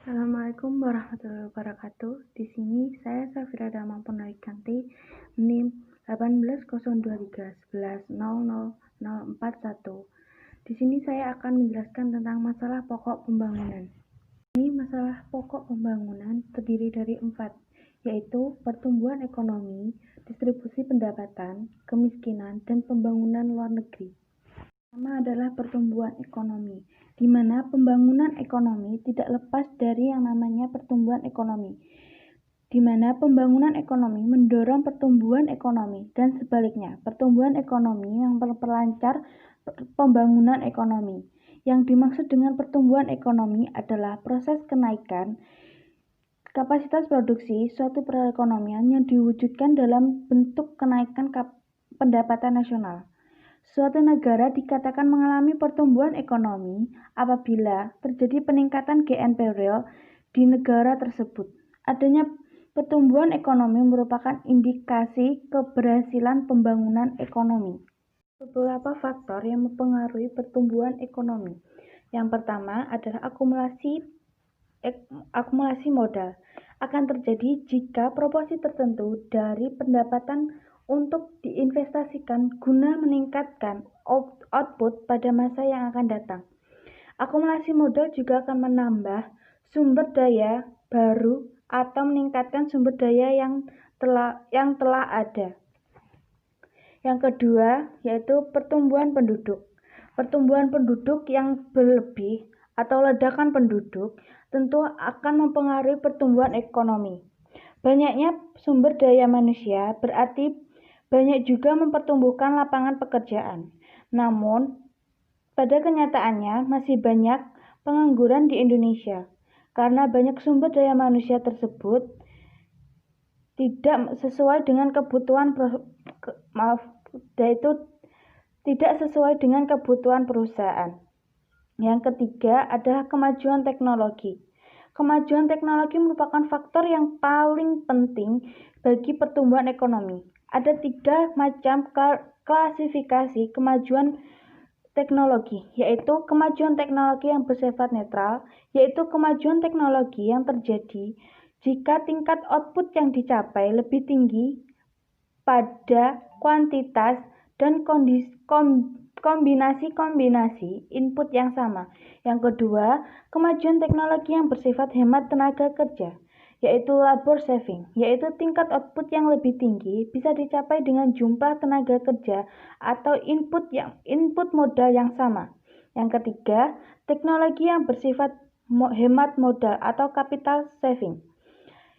Assalamualaikum warahmatullahi wabarakatuh. Di sini saya Safira Damang Purnawikanti, NIM 180231110041. Di sini saya akan menjelaskan tentang masalah pokok pembangunan. Ini masalah pokok pembangunan terdiri dari 4, yaitu pertumbuhan ekonomi, distribusi pendapatan, kemiskinan, dan pembangunan luar negeri. Pertama adalah pertumbuhan ekonomi, di mana pembangunan ekonomi tidak lepas dari yang namanya pertumbuhan ekonomi, di mana pembangunan ekonomi mendorong pertumbuhan ekonomi dan sebaliknya, pertumbuhan ekonomi yang memperlancar pembangunan ekonomi. Yang dimaksud dengan pertumbuhan ekonomi adalah proses kenaikan kapasitas produksi suatu perekonomian yang diwujudkan dalam bentuk kenaikan pendapatan nasional. Suatu negara dikatakan mengalami pertumbuhan ekonomi apabila terjadi peningkatan GNP real di negara tersebut. Adanya pertumbuhan ekonomi merupakan indikasi keberhasilan pembangunan ekonomi. Beberapa faktor yang mempengaruhi pertumbuhan ekonomi. Yang pertama adalah akumulasi modal. Akan terjadi jika proporsi tertentu dari pendapatan untuk diinvestasikan guna meningkatkan output pada masa yang akan datang. Akumulasi modal juga akan menambah sumber daya baru atau meningkatkan sumber daya yang telah ada. Yang kedua yaitu pertumbuhan penduduk. Pertumbuhan penduduk yang berlebih atau ledakan penduduk tentu akan mempengaruhi pertumbuhan ekonomi. Banyaknya sumber daya manusia berarti banyak juga mempertumbuhkan lapangan pekerjaan. Namun, pada kenyataannya masih banyak pengangguran di Indonesia karena banyak sumber daya manusia tersebut tidak sesuai dengan kebutuhan perusahaan. Yang ketiga adalah kemajuan teknologi. Kemajuan teknologi merupakan faktor yang paling penting bagi pertumbuhan ekonomi. Ada 3 macam klasifikasi kemajuan teknologi, yaitu kemajuan teknologi yang bersifat netral, yaitu kemajuan teknologi yang terjadi jika tingkat output yang dicapai lebih tinggi pada kuantitas dan kombinasi-kombinasi input yang sama. Yang kedua, kemajuan teknologi yang bersifat hemat tenaga kerja, yaitu labor saving, yaitu tingkat output yang lebih tinggi bisa dicapai dengan jumlah tenaga kerja atau input modal yang sama. Yang ketiga, teknologi yang bersifat hemat modal atau capital saving,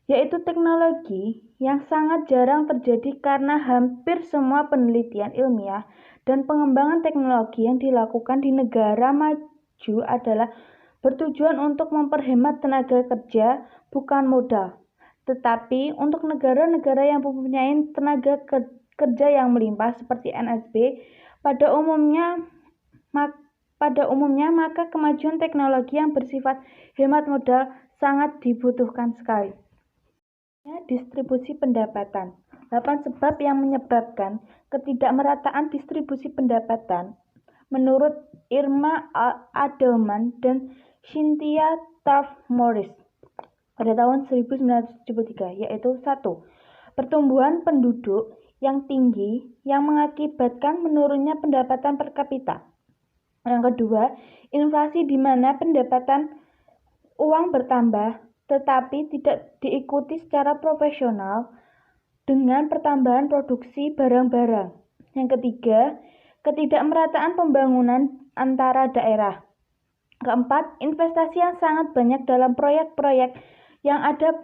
yaitu teknologi yang sangat jarang terjadi karena hampir semua penelitian ilmiah dan pengembangan teknologi yang dilakukan di negara maju adalah bertujuan untuk memperhemat tenaga kerja, bukan modal. Tetapi untuk negara-negara yang mempunyai tenaga kerja yang melimpah seperti NSB, pada umumnya maka kemajuan teknologi yang bersifat hemat modal sangat dibutuhkan sekali. Distribusi pendapatan. 8 sebab yang menyebabkan ketidakmerataan distribusi pendapatan menurut Irma Adelman dan Cynthia Taft-Morris pada tahun 1973, yaitu 1. Pertumbuhan penduduk yang tinggi yang mengakibatkan menurunnya pendapatan per kapita. Yang kedua, inflasi di mana pendapatan uang bertambah tetapi tidak diikuti secara proporsional dengan pertambahan produksi barang-barang. Yang ketiga, ketidakmerataan pembangunan antara daerah. Keempat, investasi yang sangat banyak dalam proyek-proyek yang ada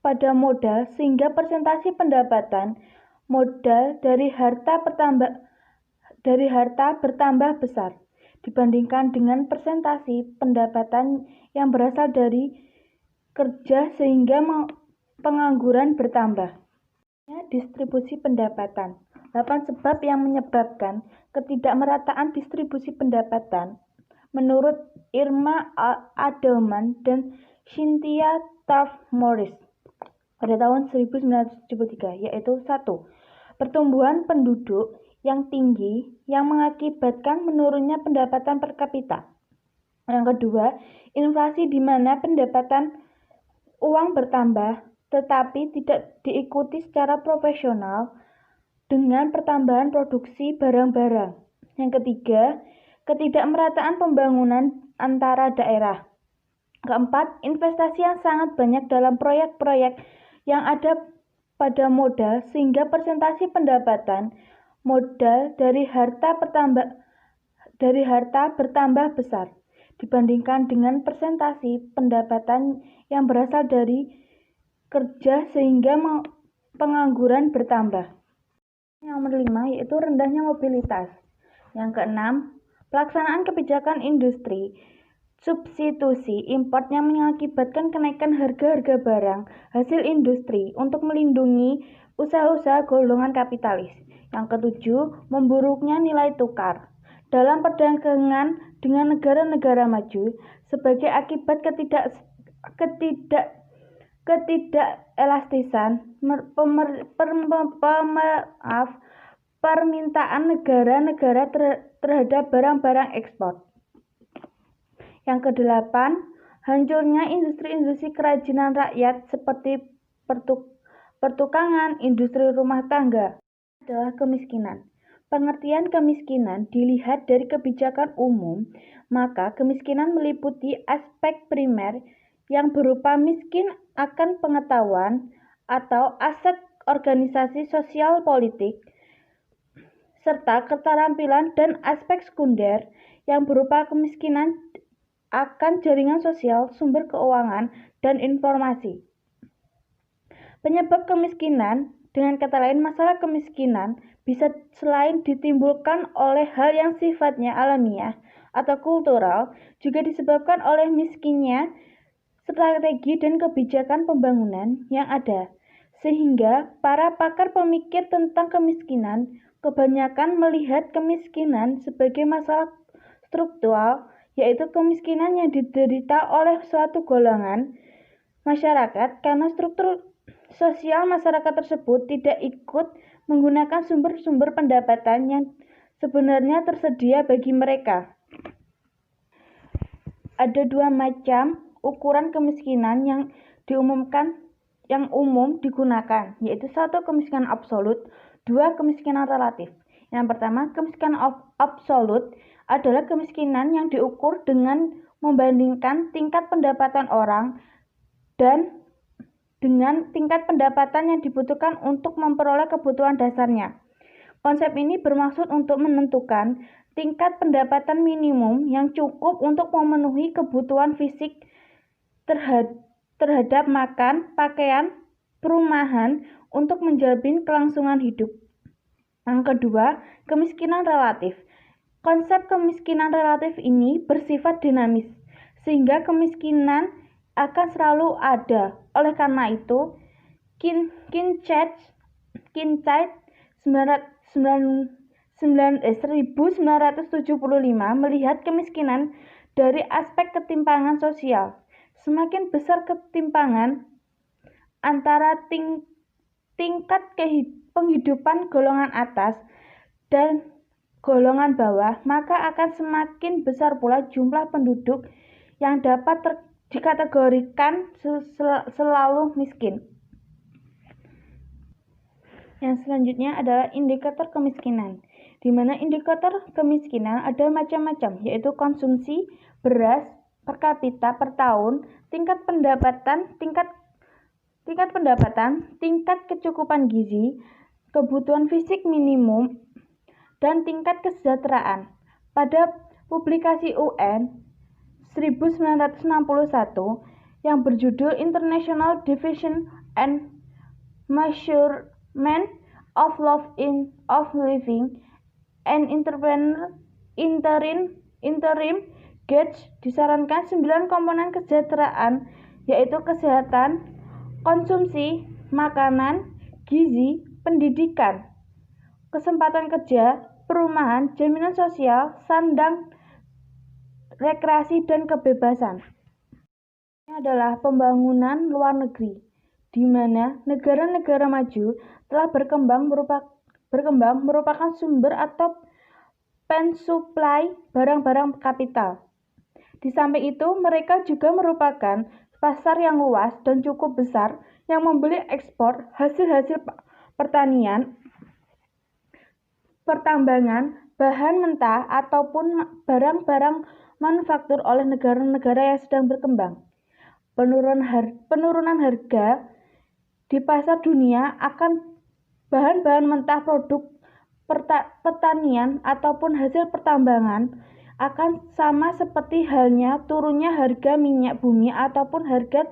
pada modal sehingga persentase pendapatan modal dari harta bertambah besar dibandingkan dengan persentase pendapatan yang berasal dari kerja sehingga pengangguran bertambah. Distribusi pendapatan. 8 sebab yang menyebabkan ketidakmerataan distribusi pendapatan menurut Irma Adelman dan Cynthia Taft-Morris pada tahun 1973, yaitu 1. Pertumbuhan penduduk yang tinggi yang mengakibatkan menurunnya pendapatan per kapita. Yang kedua, inflasi di mana pendapatan uang bertambah tetapi tidak diikuti secara proporsional dengan pertambahan produksi barang-barang. Yang ketiga, ketidakmerataan pembangunan antara daerah. Keempat, investasi yang sangat banyak dalam proyek-proyek yang ada pada modal sehingga persentase pendapatan modal dari harta bertambah besar dibandingkan dengan persentase pendapatan yang berasal dari kerja sehingga pengangguran bertambah. Yang nomor 5 yaitu rendahnya mobilitas. Yang keenam, pelaksanaan kebijakan industri substitusi import yang mengakibatkan kenaikan harga-harga barang hasil industri untuk melindungi usaha-usaha golongan kapitalis. Yang ketujuh, memburuknya nilai tukar dalam perdagangan dengan negara-negara maju sebagai akibat ketidakelastisan permintaan negara-negara terhadap barang-barang ekspor. Yang kedelapan, hancurnya industri-industri kerajinan rakyat seperti pertukangan, industri rumah tangga adalah kemiskinan. Pengertian kemiskinan dilihat dari kebijakan umum, maka kemiskinan meliputi aspek primer yang berupa miskin akan pengetahuan atau aset organisasi sosial politik, serta keterampilan dan aspek sekunder yang berupa kemiskinan akan jaringan sosial, sumber keuangan, dan informasi. Penyebab kemiskinan, dengan kata lain masalah kemiskinan, bisa selain ditimbulkan oleh hal yang sifatnya alamiah atau kultural, juga disebabkan oleh miskinnya strategi dan kebijakan pembangunan yang ada. Sehingga para pakar pemikir tentang kemiskinan kebanyakan melihat kemiskinan sebagai masalah struktural, yaitu kemiskinan yang diderita oleh suatu golongan masyarakat karena struktur sosial masyarakat tersebut tidak ikut menggunakan sumber-sumber pendapatan yang sebenarnya tersedia bagi mereka. Ada dua macam ukuran kemiskinan yang umum digunakan, yaitu satu, kemiskinan absolut, dua, kemiskinan relatif. Yang pertama, kemiskinan absolut adalah kemiskinan yang diukur dengan membandingkan tingkat pendapatan orang dan dengan tingkat pendapatan yang dibutuhkan untuk memperoleh kebutuhan dasarnya. Konsep ini bermaksud untuk menentukan tingkat pendapatan minimum yang cukup untuk memenuhi kebutuhan fisik terhadap makan, pakaian, perumahan untuk menjamin kelangsungan hidup. Yang kedua, kemiskinan relatif. Konsep kemiskinan relatif ini bersifat dinamis, sehingga kemiskinan akan selalu ada. Oleh karena itu, Kincaid 1975 melihat kemiskinan dari aspek ketimpangan sosial. Semakin besar ketimpangan antara tingkat penghidupan golongan atas dan golongan bawah, maka akan semakin besar pula jumlah penduduk yang dapat dikategorikan selalu miskin. Yang selanjutnya adalah indikator kemiskinan, di mana indikator kemiskinan ada macam-macam, yaitu konsumsi beras per kapita per tahun, tingkat pendapatan, tingkat kecukupan gizi, kebutuhan fisik minimum, dan tingkat kesejahteraan. Pada publikasi UN 1961 yang berjudul International Division and Measurement of Living and Interim Gauge disarankan 9 komponen kesejahteraan, yaitu kesehatan, konsumsi, makanan, gizi, pendidikan, kesempatan kerja, perumahan, jaminan sosial, sandang, rekreasi, dan kebebasan. Ini adalah pembangunan luar negeri, di mana negara-negara maju telah berkembang merupakan sumber atau pensuplai barang-barang kapital. Di samping itu, mereka juga merupakan pasar yang luas dan cukup besar yang membeli ekspor hasil-hasil pertanian, pertambangan, bahan mentah, ataupun barang-barang manufaktur oleh negara-negara yang sedang berkembang. Penurunan harga di pasar dunia akan bahan-bahan mentah produk pertanian ataupun hasil pertambangan akan sama seperti halnya turunnya harga minyak bumi ataupun harga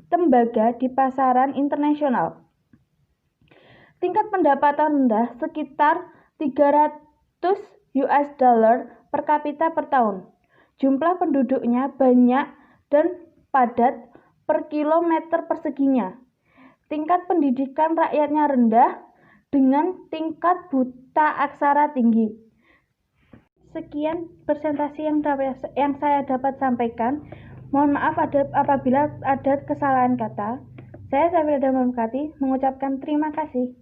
tembaga di pasaran internasional. Tingkat pendapatan rendah sekitar 300 US dollar per kapita per tahun. Jumlah penduduknya banyak dan padat per kilometer perseginya. Tingkat pendidikan rakyatnya rendah dengan tingkat buta aksara tinggi. Sekian presentasi yang saya dapat sampaikan. Mohon maaf apabila ada kesalahan kata. Saya Safira Damamkati mengucapkan terima kasih.